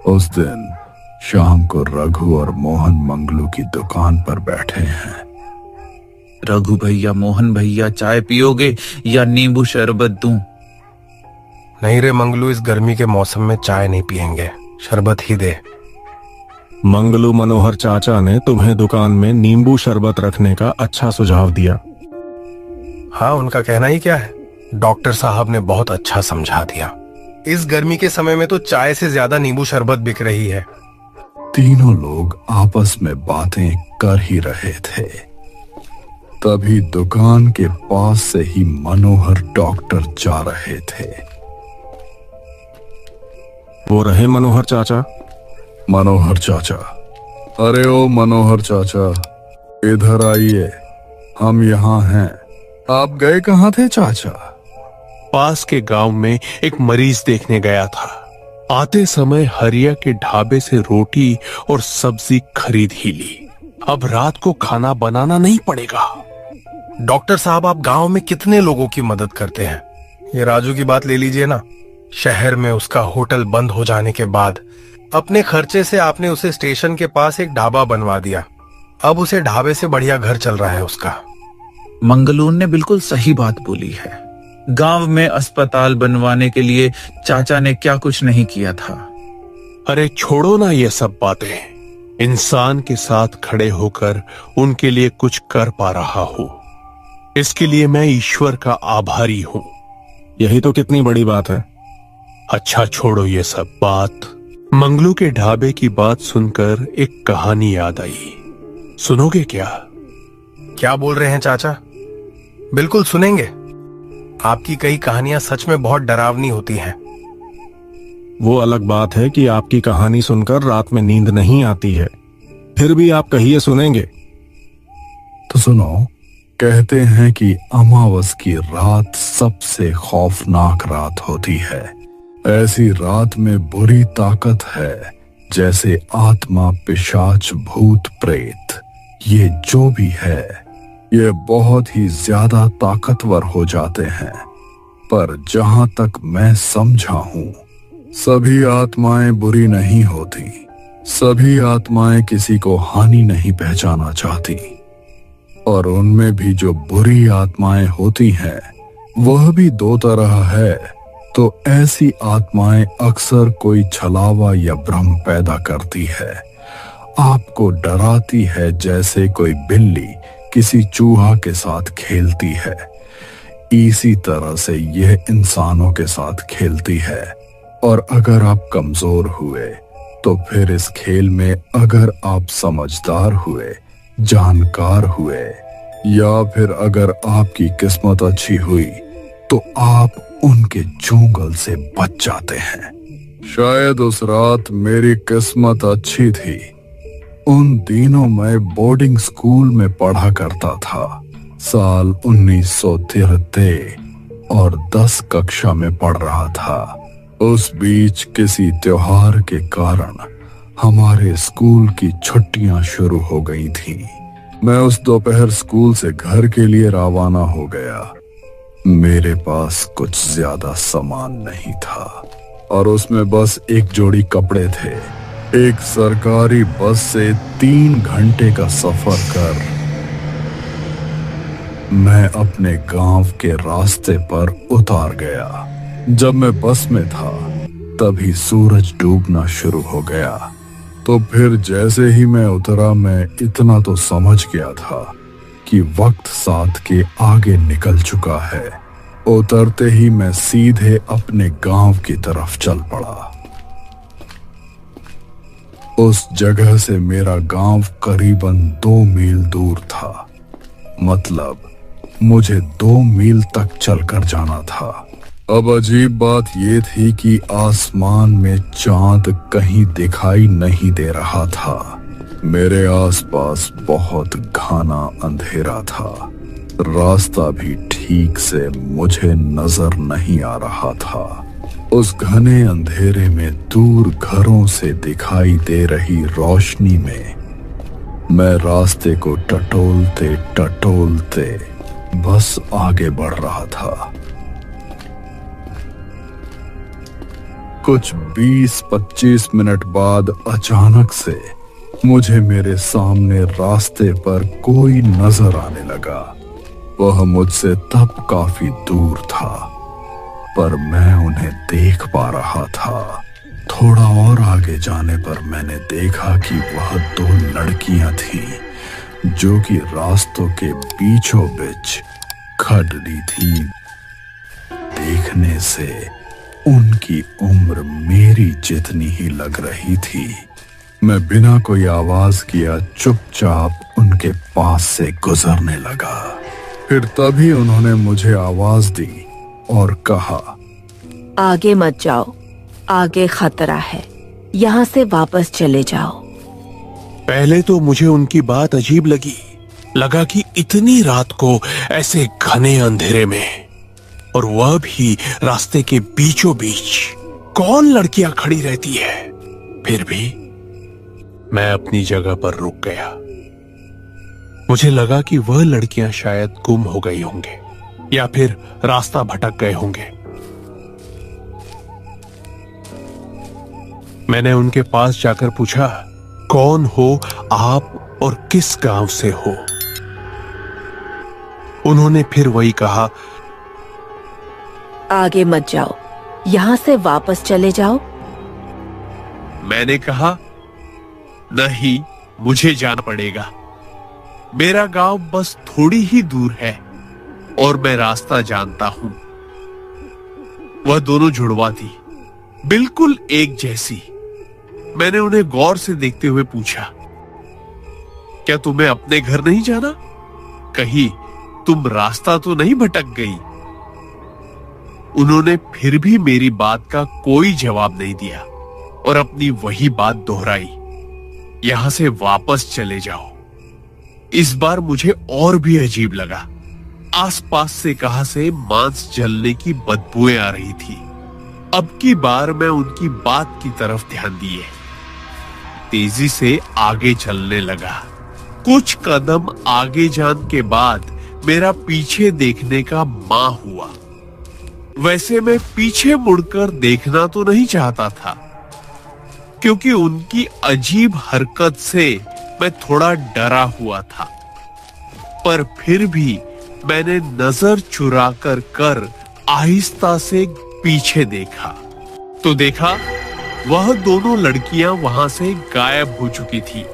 उस दिन शाम को रघु और मोहन मंगलू की दुकान पर बैठे हैं। रघु भैया, मोहन भैया, चाय पियोगे या नींबू शरबत दूं? नहीं रे मंगलू, इस गर्मी के मौसम में चाय नहीं पियेंगे, शरबत ही दे। मंगलू, मनोहर चाचा ने तुम्हें दुकान में नींबू शरबत रखने का अच्छा सुझाव दिया। हाँ, उनका कहना ही क्या है, डॉक्टर साहब ने बहुत अच्छा समझा दिया। इस गर्मी के समय में तो चाय से ज्यादा नींबू शरबत बिक रही है। तीनों लोग आपस में बातें कर ही रहे थे, तभी दुकान के पास से ही मनोहर डॉक्टर जा रहे थे। वो रहे मनोहर चाचा। मनोहर चाचा, अरे ओ मनोहर चाचा, इधर आइए, हम यहाँ हैं। आप गए कहाँ थे चाचा? पास के गांव में एक मरीज देखने गया था। आते समय हरिया के ढाबे से रोटी और सब्जी खरीद ही ली। अब रात को खाना बनाना नहीं पड़ेगा। डॉक्टर साहब, आप गांव में कितने लोगों की मदद करते हैं। ये राजू की बात ले लीजिए ना, शहर में उसका होटल बंद हो जाने के बाद अपने खर्चे से आपने उसे स्टेशन के पास एक ढाबा बनवा दिया। अब उसे ढाबे से बढ़िया घर चल रहा है उसका। मंगलून ने बिल्कुल सही बात बोली है। गांव में अस्पताल बनवाने के लिए चाचा ने क्या कुछ नहीं किया था। अरे छोड़ो ना ये सब बातें। इंसान के साथ खड़े होकर उनके लिए कुछ कर पा रहा हूं, इसके लिए मैं ईश्वर का आभारी हूं। यही तो कितनी बड़ी बात है। अच्छा छोड़ो ये सब बात। मंगलू के ढाबे की बात सुनकर एक कहानी याद आई। सुनोगे क्या? क्या बोल रहे हैं चाचा? बिल्कुल सुनेंगे। आपकी कई कहानियां सच में बहुत डरावनी होती हैं। वो अलग बात है कि आपकी कहानी सुनकर रात में नींद नहीं आती है, फिर भी आप कहिए, सुनेंगे। तो सुनो, कहते हैं कि अमावस की रात सबसे खौफनाक रात होती है। ऐसी रात में बुरी ताकत है, जैसे आत्मा, पिशाच, भूत, प्रेत, ये जो भी है, ये बहुत ही ज्यादा ताकतवर हो जाते हैं। पर जहां तक मैं समझा हूं, सभी आत्माएं बुरी नहीं होती। सभी आत्माएं किसी को हानि नहीं पहुंचाना चाहती, और उनमें भी जो बुरी आत्माएं होती हैं, वह भी दो तरह है। तो ऐसी आत्माएं अक्सर कोई छलावा या भ्रम पैदा करती है, आपको डराती है, जैसे कोई बिल्ली किसी चूहा के साथ खेलती है। इसी तरह से यह इंसानों के साथ खेलती है। और अगर आप कमजोर हुए, तो फिर इस खेल में अगर आप समझदार हुए, जानकार हुए, या फिर अगर आपकी किस्मत अच्छी हुई, तो आप उनके चुंगल से बच जाते हैं। शायद उस रात मेरी किस्मत अच्छी थी। उन दिनों मैं बोर्डिंग स्कूल में पढ़ा करता था। साल 1973 और 10 कक्षा में पढ़ रहा था। उस बीच किसी त्योहार के कारण हमारे स्कूल की छुट्टियां शुरू हो गई थीं। मैं उस दोपहर स्कूल से घर के लिए रवाना हो गया। मेरे पास कुछ ज्यादा सामान नहीं था, और उसमें बस एक जोड़ी कपड़े थे। एक सरकारी बस से 3 घंटे का सफर कर मैं अपने गांव के रास्ते पर उतार गया। जब मैं बस में था, तभी सूरज डूबना शुरू हो गया। तो फिर जैसे ही मैं उतरा, मैं इतना तो समझ गया था कि वक्त साथ के आगे निकल चुका है। उतरते ही मैं सीधे अपने गांव की तरफ चल पड़ा। उस जगह से मेरा गांव करीबन 2 मील दूर था। मतलब मुझे 2 मील तक चलकर जाना था। अब अजीब बात यह थी कि आसमान में चांद कहीं दिखाई नहीं दे रहा था। मेरे आसपास बहुत घना अंधेरा था। रास्ता भी ठीक से मुझे नजर नहीं आ रहा था। उस घने अंधेरे में दूर घरों से दिखाई दे रही रोशनी में मैं रास्ते को टटोलते टटोलते बस आगे बढ़ रहा था। कुछ 20-25 मिनट बाद अचानक से मुझे मेरे सामने रास्ते पर कोई नजर आने लगा। वह मुझसे तब काफी दूर था, पर मैं उन्हें देख पा रहा था। थोड़ा और आगे जाने पर मैंने देखा कि वह 2 लड़कियां थीं, जो कि रास्तों के बीचों बीच खड़ी थीं। देखने से उनकी उम्र मेरी जितनी ही लग रही थी। मैं बिना कोई आवाज किया चुपचाप उनके पास से गुजरने लगा। फिर तभी उन्होंने मुझे आवाज दी और कहा, आगे मत जाओ, आगे खतरा है, यहाँ से वापस चले जाओ। पहले तो मुझे उनकी बात अजीब लगा कि इतनी रात को ऐसे घने अंधेरे में, और वह भी रास्ते के बीचों बीच, कौन लड़कियां खड़ी रहती है। फिर भी मैं अपनी जगह पर रुक गया। मुझे लगा कि वह लड़कियां शायद गुम हो गई होंगे या फिर रास्ता भटक गए होंगे। मैंने उनके पास जाकर पूछा, कौन हो आप और किस गांव से हो? उन्होंने फिर वही कहा, आगे मत जाओ, यहाँ से वापस चले जाओ। मैंने कहा, नहीं, मुझे जाना पड़ेगा। मेरा गांव बस थोड़ी ही दूर है और मैं रास्ता जानता हूं। वह दोनों जुड़वा थी, बिल्कुल एक जैसी। मैंने उन्हें गौर से देखते हुए पूछा, क्या तुम्हें अपने घर नहीं जाना? कहीं तुम रास्ता तो नहीं भटक गई? उन्होंने फिर भी मेरी बात का कोई जवाब नहीं दिया और अपनी वही बात दोहराई, यहां से वापस चले जाओ। इस बार मुझे और भी अजीब लगा। आसपास से कहां से मांस जलने की बदबूएं आ रही थी। अब की बार मैं उनकी बात की तरफ ध्यान दिए तेजी से आगे चलने लगा। कुछ कदम आगे जाने के बाद मेरा पीछे देखने का मां हुआ। वैसे मैं पीछे मुड़कर देखना तो नहीं चाहता था, क्योंकि उनकी अजीब हरकत से मैं थोड़ा डरा हुआ था। पर फिर भी मैंने नजर चुरा कर आहिस्ता से पीछे देखा, तो देखा वह दोनों लड़कियां वहां से गायब हो चुकी थी।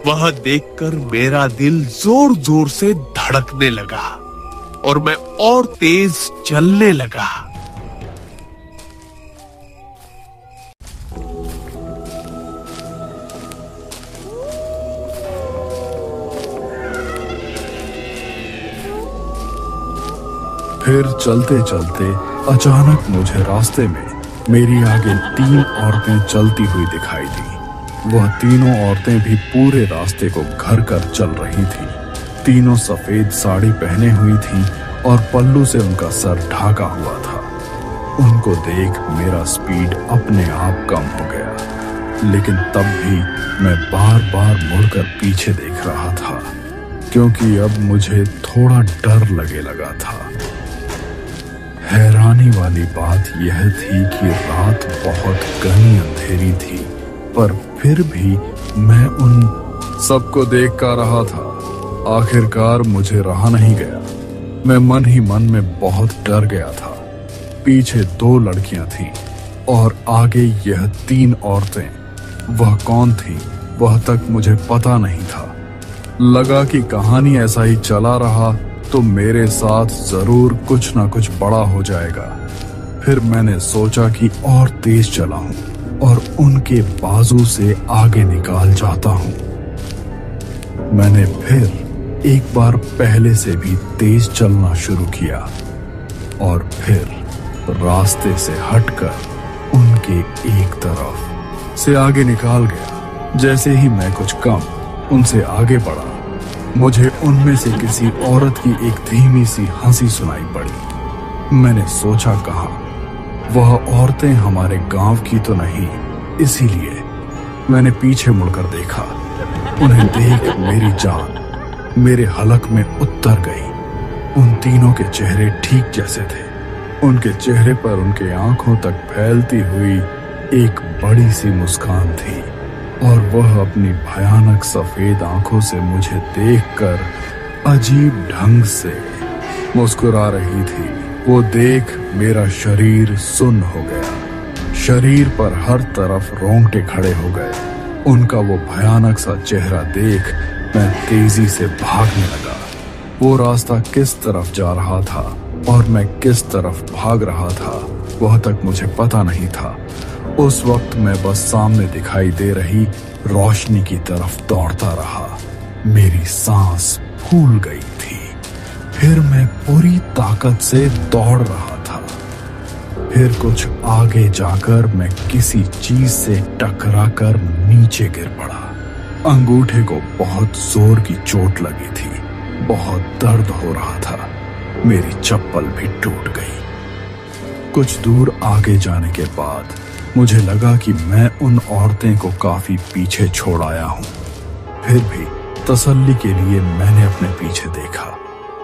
वह देखकर मेरा दिल जोर जोर से धड़कने लगा और मैं और तेज चलने लगा। फिर चलते चलते अचानक मुझे रास्ते में मेरी आगे 3 औरतें चलती हुई दिखाई दी। वह तीनों औरतें भी पूरे रास्ते को घर कर चल रही थीं। तीनों सफेद साड़ी पहने हुई थीं और पल्लू से उनका सर ढाका हुआ था। उनको देख मेरा स्पीड अपने आप कम हो गया, लेकिन तब भी मैं बार बार मुड़कर पीछे देख रहा था, क्योंकि अब मुझे थोड़ा डर लगे लगा था। हैरानी वाली बात यह थी कि रात बहुत घनी अंधेरी थी, पर फिर भी मैं उन सबको देख कर रहा था। आखिरकार मुझे रहा नहीं गया। मैं मन ही मन में बहुत डर गया था। पीछे 2 लड़कियां थीं और आगे यह 3 औरतें। वह कौन थी वह तक मुझे पता नहीं था। लगा कि कहानी ऐसा ही चला रहा तो मेरे साथ जरूर कुछ ना कुछ बड़ा हो जाएगा। फिर मैंने सोचा कि और तेज चलाऊं और उनके बाजू से आगे निकाल जाता हूं। मैंने फिर एक बार पहले से भी तेज चलना शुरू किया और फिर रास्ते से हटकर उनके एक तरफ से आगे निकाल गया। जैसे ही मैं कुछ कम उनसे आगे बढ़ा, मुझे उनमें से किसी औरत की एक धीमी सी हंसी सुनाई पड़ी। मैंने सोचा, कहा वह औरतें हमारे गांव की तो नहीं, इसीलिए मैंने पीछे मुड़कर देखा। उन्हें देख मेरी जान मेरे हलक में उतर गई। उन तीनों के चेहरे ठीक जैसे थे। उनके चेहरे पर उनके आंखों तक फैलती हुई एक बड़ी सी मुस्कान थी और वह अपनी भयानक सफेद आंखों से मुझे देखकर अजीब ढंग से मुस्कुरा रही थी। वो देख मेरा शरीर सुन्न हो गया। शरीर पर हर तरफ रोंगटे खड़े हो गए। उनका वो भयानक सा चेहरा देख मैं तेजी से भागने लगा। वो रास्ता किस तरफ जा रहा था और मैं किस तरफ भाग रहा था वह तक मुझे पता नहीं था। उस वक्त मैं बस सामने दिखाई दे रही रोशनी की तरफ दौड़ता रहा। मेरी सांस फूल गई थी। फिर मैं पूरी ताकत से दौड़ रहा था। फिर कुछ आगे जाकर मैं किसी चीज से टकराकर नीचे गिर पड़ा। अंगूठे को बहुत जोर की चोट लगी थी। बहुत दर्द हो रहा था। मेरी चप्पल भी टूट गई। कुछ दूर आगे जाने के बाद मुझे लगा कि मैं उन औरतें को काफी पीछे छोड़ आया हूं। फिर भी तसल्ली के लिए मैंने अपने पीछे देखा।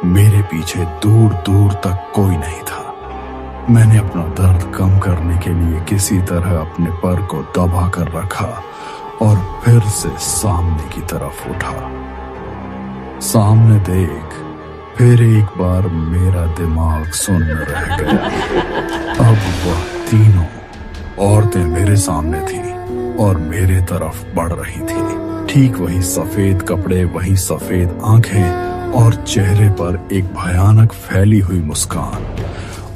मेरे पीछे दूर दूर तक कोई नहीं था। मैंने अपना दर्द कम करने के लिए किसी तरह अपने पर को दबा कर रखा और फिर से सामने की तरफ उठा। सामने देख फिर एक बार मेरा दिमाग सुन्न रह गया। अब वह तीनों औरतें मेरे सामने थी और मेरे तरफ बढ़ रही थी। ठीक वही सफेद कपड़े, वही सफेद आंखें और चेहरे पर एक भयानक फैली हुई मुस्कान।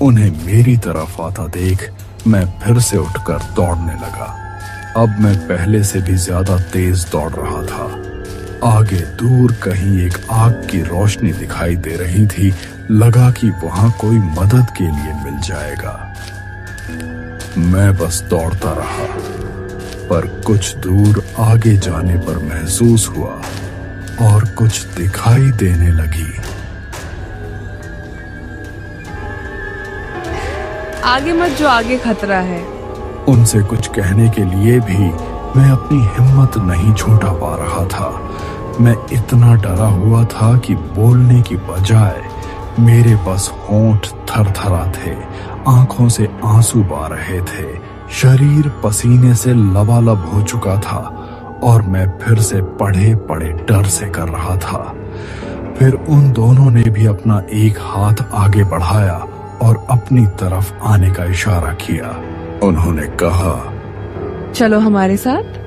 उन्हें मेरी तरफ आता देख मैं फिर से उठकर दौड़ने लगा। अब मैं पहले से भी ज्यादा तेज दौड़ रहा था। आगे दूर कहीं एक आग की रोशनी दिखाई दे रही थी। लगा कि वहां कोई मदद के लिए मिल जाएगा। मैं बस दौड़ता रहा, पर कुछ दूर आगे जाने पर महसूस हुआ और कुछ दिखाई देने लगी। आगे मत जो, आगे खतरा है। उनसे कुछ कहने के लिए भी मैं अपनी हिम्मत नहीं जुटा पा रहा था। मैं इतना डरा हुआ था कि बोलने की बजाय मेरे बस होंठ थरथरा थे, आंखों से आंसू बह रहे थे, शरीर पसीने से लबालब हो चुका था और मैं फिर से पड़े पड़े डर से कर रहा था। फिर उन दोनों ने भी अपना एक हाथ आगे बढ़ाया और अपनी तरफ आने का इशारा किया। उन्होंने कहा, चलो हमारे साथ।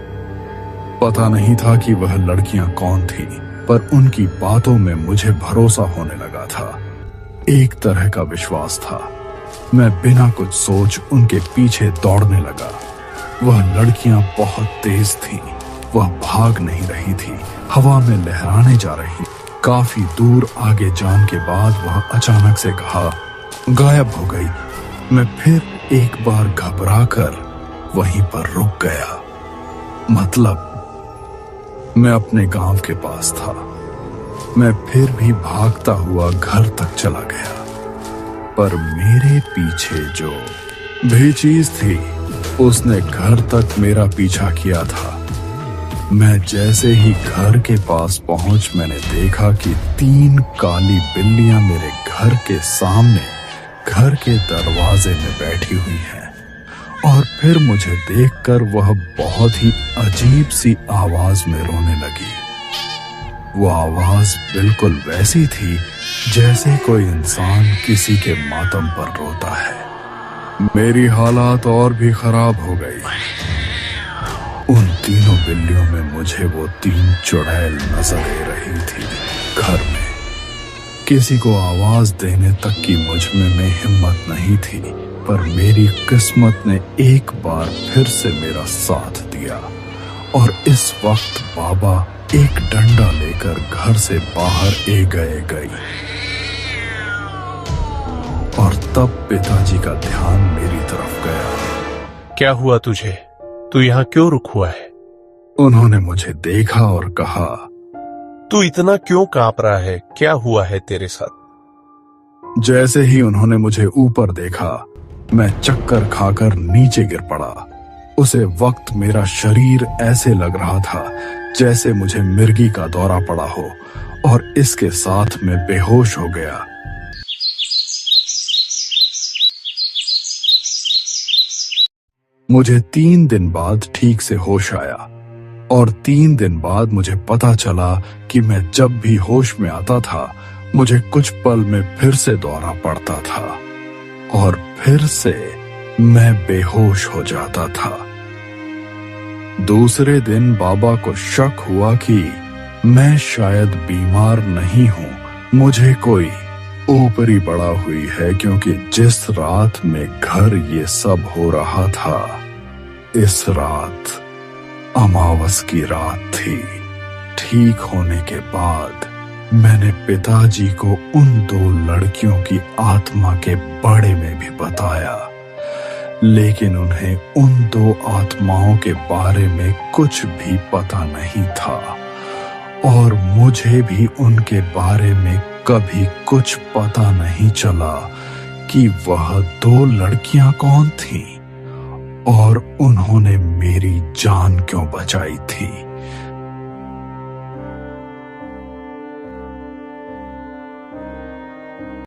पता नहीं था कि वह लड़कियां कौन थी, पर उनकी बातों में मुझे भरोसा होने लगा था। एक तरह का विश्वास था। मैं बिना कुछ सोच उनके पीछे दौड़ने लगा। वह लड़कियां बहुत तेज थीं। वह भाग नहीं रही थी, हवा में लहराने जा रही। काफी दूर आगे जाने के बाद वह अचानक से गायब हो गई। मैं फिर एक बार घबराकर वहीं पर रुक गया। मतलब मैं अपने गांव के पास था। मैं फिर भी भागता हुआ घर तक चला गया, पर मेरे पीछे जो भी चीज थी उसने घर तक मेरा पीछा किया था। मैं जैसे ही घर के पास पहुंच मैंने देखा कि 3 काली बिल्लियां मेरे घर के सामने घर के दरवाजे में बैठी हुई हैं। और फिर मुझे देखकर वह बहुत ही अजीब सी आवाज में रोने लगी। वो आवाज बिल्कुल वैसी थी जैसे कोई इंसान किसी के मातम पर रोता है। मेरी हालात और भी खराब हो गई। उन तीनों बिल्लियों में मुझे वो 3 चुड़ैल नजर आ रही थी। घर में किसी को आवाज देने तक की मुझ में हिम्मत नहीं थी, पर मेरी किस्मत ने एक बार फिर से मेरा साथ दिया और इस वक्त बाबा एक डंडा लेकर घर से बाहर गई और तब पिताजी का ध्यान मेरी तरफ गया। क्या हुआ तुझे? तू यहाँ क्यों रुक हुआ है? उन्होंने मुझे देखा और कहा, तू इतना क्यों कांप रहा है? क्या हुआ है तेरे साथ? जैसे ही उन्होंने मुझे ऊपर देखा मैं चक्कर खाकर नीचे गिर पड़ा। उसे वक्त मेरा शरीर ऐसे लग रहा था जैसे मुझे मिर्गी का दौरा पड़ा हो और इसके साथ मैं बेहोश हो गया। मुझे 3 दिन बाद ठीक से होश आया और 3 दिन बाद मुझे पता चला कि मैं जब भी होश में आता था मुझे कुछ पल में फिर से दौरा पड़ता था और फिर से मैं बेहोश हो जाता था। दूसरे दिन बाबा को शक हुआ कि मैं शायद बीमार नहीं हूं, मुझे कोई ऊपरी पड़ा हुई है, क्योंकि जिस रात में घर ये सब हो रहा था इस रात अमावस की रात थी। ठीक होने के बाद मैंने पिताजी को उन 2 लड़कियों की आत्मा के बारे में भी बताया, लेकिन उन्हें उन 2 आत्माओं के बारे में कुछ भी पता नहीं था और मुझे भी उनके बारे में कभी कुछ पता नहीं चला कि वह 2 लड़कियां कौन थीं और उन्होंने मेरी जान क्यों बचाई थी।